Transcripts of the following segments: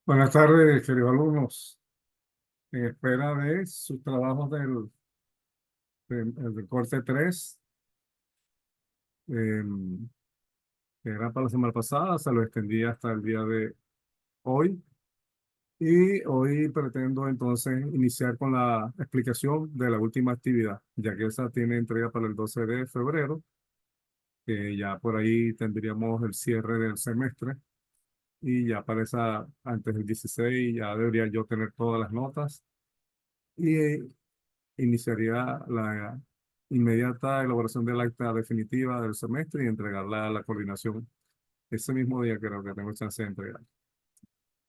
Buenas tardes, queridos alumnos. En espera de sus trabajos del corte 3, que era para la semana pasada, se lo extendí hasta el día de hoy. Y hoy pretendo entonces iniciar con la explicación de la última actividad, ya que esa tiene entrega para el 12 de febrero, que ya por ahí tendríamos el cierre del semestre. Y ya para esa, antes del 16, ya debería yo tener todas las notas. Y iniciaría la inmediata elaboración del acta definitiva del semestre y entregarla a la coordinación ese mismo día, creo que tengo chance de entregar.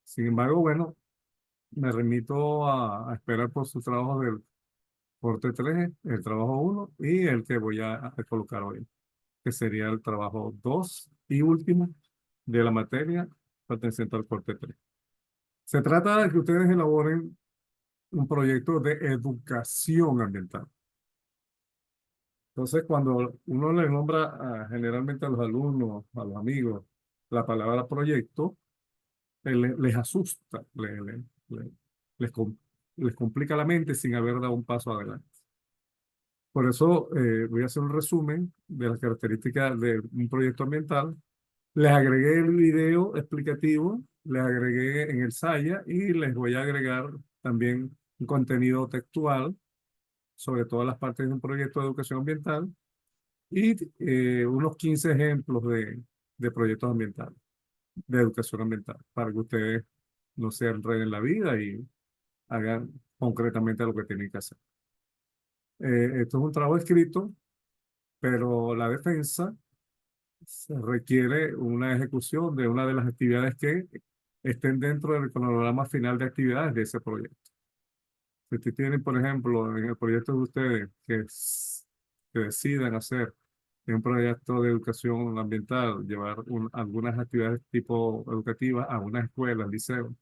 Sin embargo, bueno, me remito a esperar por sus trabajos del corte 3, el trabajo uno y el que voy a colocar hoy, que sería el trabajo 2 y último de la materia perteneciente al corte 3. Se trata de que ustedes elaboren un proyecto de educación ambiental. Entonces, cuando uno le nombra generalmente a los alumnos, a los amigos, la palabra proyecto, les asusta, le- les, com- les complica la mente sin haber dado un paso adelante. Por eso voy a hacer un resumen de las características de un proyecto ambiental. Les agregué el video explicativo, les agregué en el Saya y les voy a agregar también un contenido textual sobre todas las partes de un proyecto de educación ambiental y unos 15 ejemplos de proyectos ambientales, de educación ambiental, para que ustedes no se enreden en la vida y hagan concretamente lo que tienen que hacer. Esto es un trabajo escrito, pero la defensa requiere una ejecución de una de las actividades que estén dentro del cronograma final de actividades de ese proyecto. Si ustedes tienen, por ejemplo, en el proyecto de ustedes que decidan hacer un proyecto de educación ambiental, llevar algunas actividades tipo educativas a una escuela, al liceo,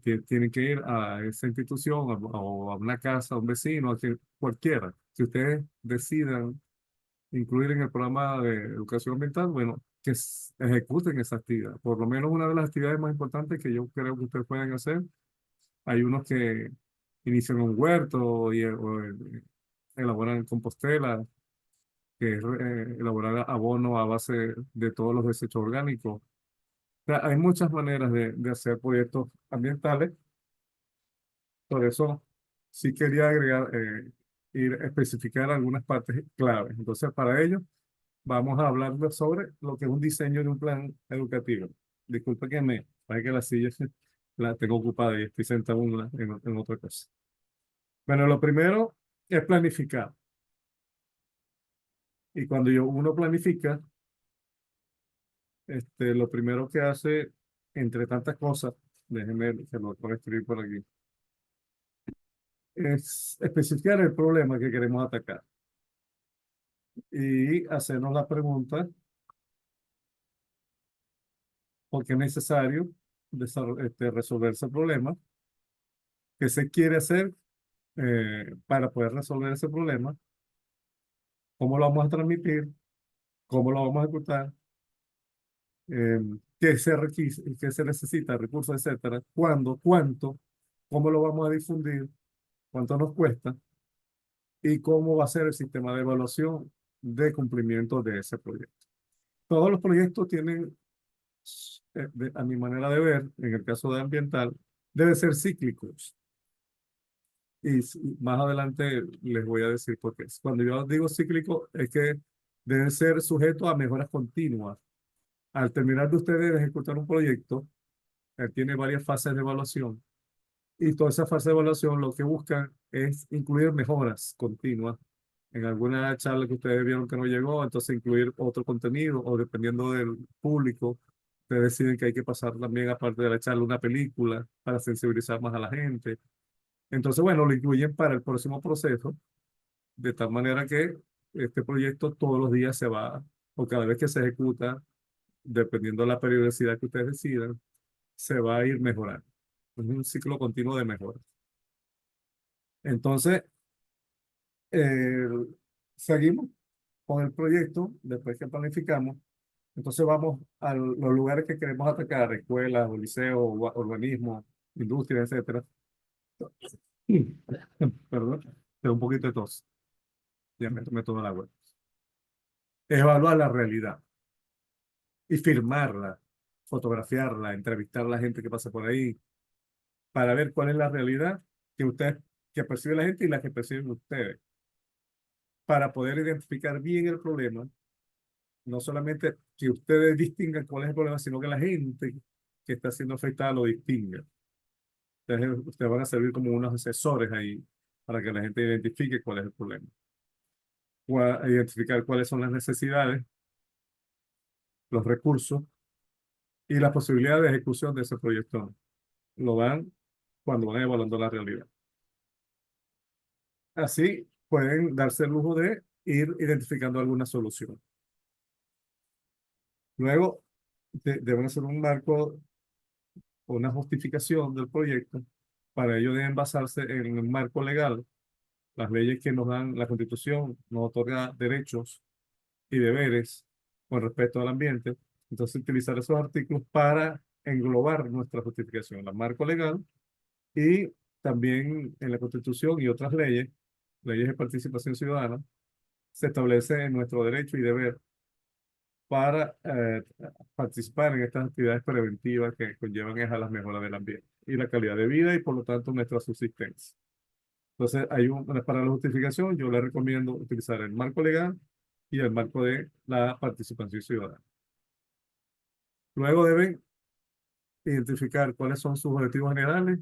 que tienen que ir a esa institución o a una casa, a un vecino, cualquiera. Si ustedes decidan incluir en el programa de educación ambiental, bueno, que ejecuten esa actividad. Por lo menos una de las actividades más importantes que yo creo que ustedes pueden hacer, hay unos que inician un huerto o elaboran compostela, que es elaborar abono a base de todos los desechos orgánicos. O sea, hay muchas maneras de hacer proyectos ambientales, por eso sí quería agregar, especificar algunas partes claves. Entonces, para ello, vamos a hablar sobre lo que es un diseño de un plan educativo. Disculpe que parece que la silla la tengo ocupada y estoy sentado en otra cosa. Bueno, lo primero es planificar. Y cuando uno planifica, lo primero que hace, entre tantas cosas, déjenme que lo voy a escribir por aquí, es especificar el problema que queremos atacar y hacernos la pregunta por qué es necesario resolver ese problema, qué se quiere hacer para poder resolver ese problema, cómo lo vamos a transmitir, cómo lo vamos a ejecutar, eh, qué se necesita, recursos, etcétera, cuándo, cuánto, cómo lo vamos a difundir, cuánto nos cuesta y cómo va a ser el sistema de evaluación de cumplimiento de ese proyecto. Todos los proyectos tienen, a mi manera de ver, en el caso de ambiental, deben ser cíclicos. Y más adelante les voy a decir por qué. Cuando yo digo cíclico, es que deben ser sujetos a mejoras continuas. Al terminar de ustedes de ejecutar un proyecto, tiene varias fases de evaluación. Y toda esa fase de evaluación lo que buscan es incluir mejoras continuas. En alguna charla que ustedes vieron que no llegó, entonces incluir otro contenido o dependiendo del público, ustedes deciden que hay que pasar también, aparte de la charla, una película para sensibilizar más a la gente. Entonces, bueno, lo incluyen para el próximo proceso, de tal manera que este proyecto todos los días se va, o cada vez que se ejecuta, dependiendo de la periodicidad que ustedes decidan, se va a ir mejorando. Es un ciclo continuo de mejora. Entonces, eh, seguimos con el proyecto, después que planificamos. Entonces vamos a los lugares que queremos atacar, escuelas, o liceos, urbanismo, industria, etcétera. Perdón, tengo un poquito de tos, ya me tomé todo el agua. Evaluar la realidad y firmarla, fotografiarla, entrevistar a la gente que pasa por ahí, para ver cuál es la realidad que usted, que percibe la gente y la que perciben ustedes, para poder identificar bien el problema, no solamente que ustedes distingan cuál es el problema, sino que la gente que está siendo afectada lo distinga. Entonces, ustedes van a servir como unos asesores ahí para que la gente identifique cuál es el problema. Identificar cuáles son las necesidades, los recursos y las posibilidades de ejecución de ese proyecto. Lo dan cuando van evaluando la realidad. Así pueden darse el lujo de ir identificando alguna solución. Luego, deben hacer un marco o una justificación del proyecto. Para ello deben basarse en un marco legal. Las leyes que nos dan la Constitución nos otorga derechos y deberes con respecto al ambiente. Entonces, utilizar esos artículos para englobar nuestra justificación, el marco legal y también en la Constitución y otras leyes, leyes de participación ciudadana, se establece nuestro derecho y deber para participar en estas actividades preventivas que conllevan a las mejoras del ambiente y la calidad de vida y por lo tanto nuestra subsistencia. Entonces, para la justificación, yo le recomiendo utilizar el marco legal y el marco de la participación ciudadana. Luego deben identificar cuáles son sus objetivos generales,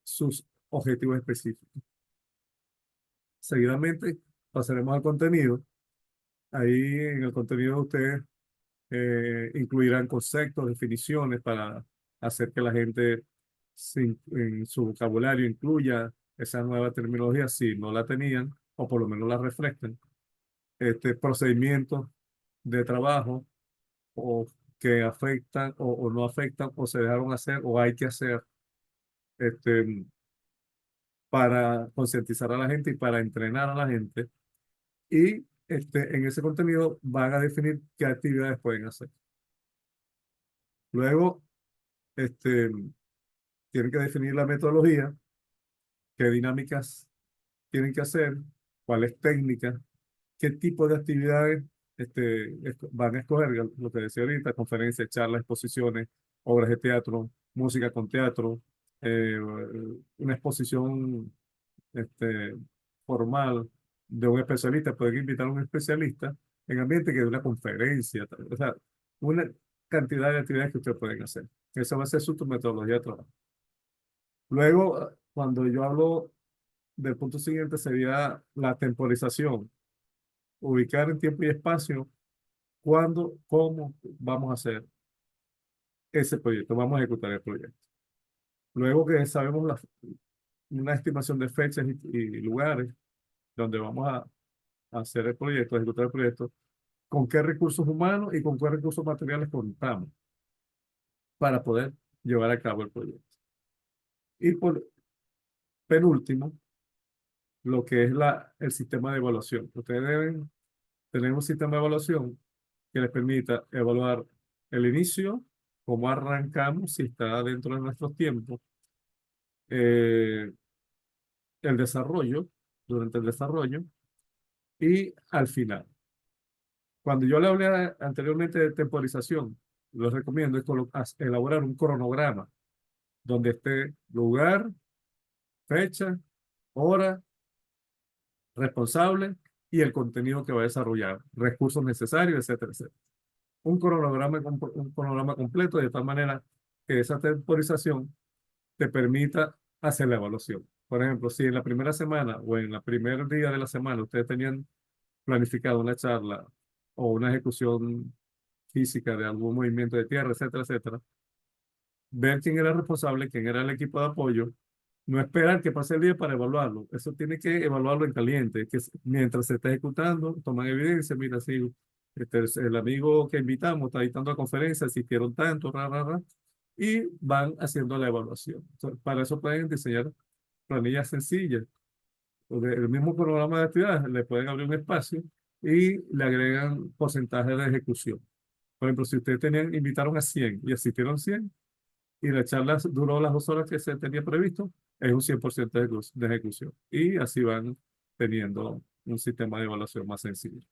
sus objetivos específicos. Seguidamente pasaremos al contenido. Ahí en el contenido ustedes incluirán conceptos, definiciones para hacer que la gente en su vocabulario incluya esa nueva terminología si no la tenían o por lo menos la refresquen. Procedimientos de trabajo o que afectan o no afectan o se dejaron hacer o hay que hacer este, para concientizar a la gente y para entrenar a la gente. Y en ese contenido van a definir qué actividades pueden hacer. Luego, tienen que definir la metodología, qué dinámicas tienen que hacer, cuáles técnicas, qué tipo de actividades van a escoger, lo que decía ahorita, conferencias, charlas, exposiciones, obras de teatro, música con teatro, una exposición este, formal de un especialista, pueden invitar a un especialista en ambiente que dé una conferencia, o sea, una cantidad de actividades que ustedes pueden hacer. Esa va a ser su metodología de trabajo. Luego, cuando yo hablo del punto siguiente, sería la temporización, ubicar en tiempo y espacio cuándo, cómo vamos a hacer ese proyecto, vamos a ejecutar el proyecto. Luego que sabemos una estimación de fechas y lugares donde vamos a hacer el proyecto, a ejecutar el proyecto, con qué recursos humanos y con qué recursos materiales contamos para poder llevar a cabo el proyecto. Y por penúltimo, lo que es el sistema de evaluación. Ustedes deben tener un sistema de evaluación que les permita evaluar el inicio, cómo arrancamos, si está dentro de nuestros tiempos, eh, el desarrollo, durante el desarrollo y al final. Cuando yo le hablé anteriormente de temporización, lo recomiendo es elaborar un cronograma donde esté lugar, fecha, hora, responsable y el contenido que va a desarrollar, recursos necesarios, etcétera, etcétera. Un cronograma completo de tal manera que esa temporización te permita hacer la evaluación. Por ejemplo, si en la primera semana o en el primer día de la semana ustedes tenían planificado una charla o una ejecución física de algún movimiento de tierra, etcétera, etcétera, ver quién era el responsable, quién era el equipo de apoyo, no esperar que pase el día para evaluarlo. Eso tiene que evaluarlo en caliente, que mientras se está ejecutando, toman evidencia, mira, si el amigo que invitamos está dictando la conferencia, asistieron tanto, y van haciendo la evaluación. Entonces, para eso pueden diseñar planillas sencillas. El mismo programa de actividades, le pueden abrir un espacio y le agregan porcentajes de ejecución. Por ejemplo, si ustedes tenían, invitaron a 100 y asistieron 100 y la charla duró las 2 horas que se tenía previsto, es un 100% de ejecución. Y así van teniendo un sistema de evaluación más sencillo.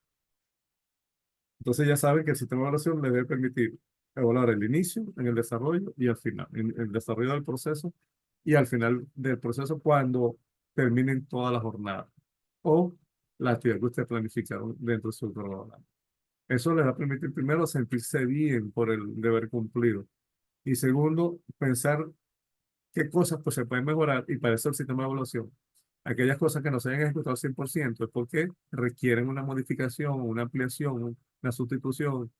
Entonces ya saben que el sistema de evaluación les debe permitir evaluar el inicio, en el desarrollo y al final, en el desarrollo del proceso y al final del proceso cuando terminen toda la jornada o la actividad que ustedes planificaron dentro de su programa. Eso les va a permitir primero sentirse bien por el deber cumplido y segundo, pensar qué cosas pues, se pueden mejorar y para eso el sistema de evaluación. Aquellas cosas que no se hayan ejecutado al 100% es porque requieren una modificación, una ampliación, una sustitución,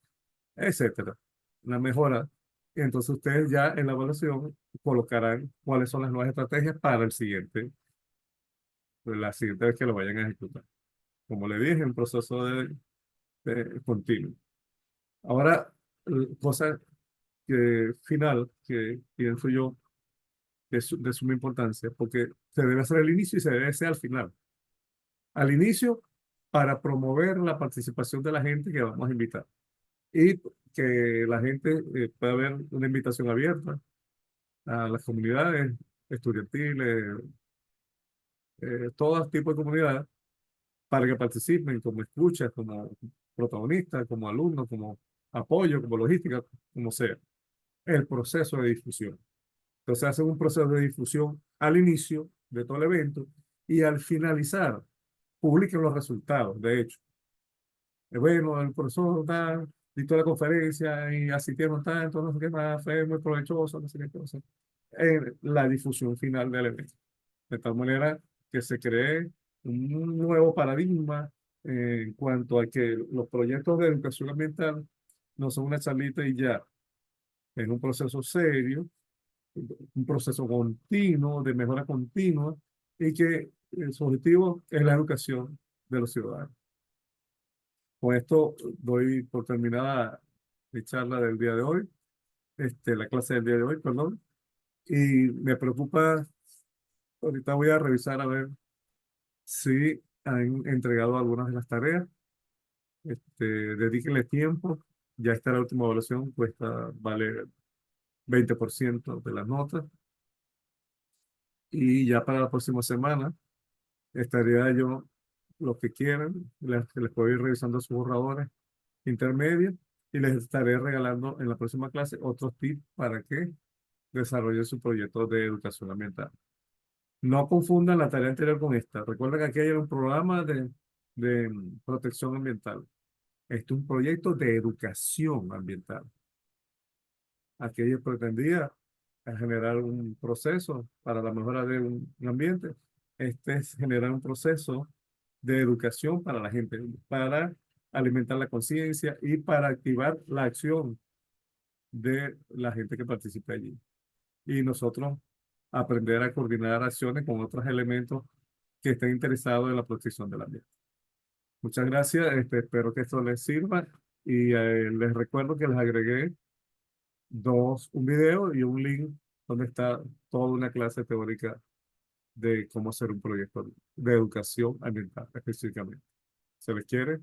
etcétera, una mejora. Y entonces ustedes ya en la evaluación colocarán cuáles son las nuevas estrategias para el siguiente, la siguiente vez que lo vayan a ejecutar. Como le dije, un proceso de continuo. Ahora, cosa que final que pienso yo que es de suma importancia, porque se debe hacer al inicio y se debe hacer al final. Al inicio, para promover la participación de la gente que vamos a invitar y que la gente pueda ver una invitación abierta a las comunidades estudiantiles, todo tipo de comunidades, para que participen como escuchas, como protagonistas, como alumnos, como apoyo, como logística, como sea. El proceso de difusión. Entonces hacen un proceso de difusión al inicio de todo el evento y al finalizar publiquen los resultados. De hecho, bueno, el profesor dictó la conferencia y asistieron tanto, no sé qué más, fue muy provechoso, no sé qué cosa. La difusión final del evento. De tal manera que se cree un nuevo paradigma en cuanto a que los proyectos de educación ambiental no son una charlita y ya, es un proceso serio, un proceso continuo, de mejora continua, y que su objetivo es la educación de los ciudadanos. Con esto doy por terminada mi charla del día de hoy, la clase del día de hoy, perdón, y me preocupa, ahorita voy a revisar a ver si han entregado algunas de las tareas, dedíquenle tiempo, ya está la última evaluación, cuesta, vale 20% de las notas, y ya para la próxima semana estaría yo, los que quieran, les puedo ir revisando sus borradores intermedios y les estaré regalando en la próxima clase otros tips para que desarrollen su proyecto de educación ambiental. No confundan la tarea anterior con esta. Recuerden que aquí hay un programa de protección ambiental. Este es un proyecto de educación ambiental. Aquello pretendía generar un proceso para la mejora de un ambiente. Este es generar un proceso de educación para la gente, para alimentar la conciencia y para activar la acción de la gente que participa allí. Y nosotros aprender a coordinar acciones con otros elementos que estén interesados en la protección del ambiente. Muchas gracias, espero que esto les sirva y les recuerdo que les agregué un video y un link donde está toda una clase teórica de cómo hacer un proyecto de educación ambiental específicamente. ¿Se les quiere?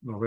Nos vemos.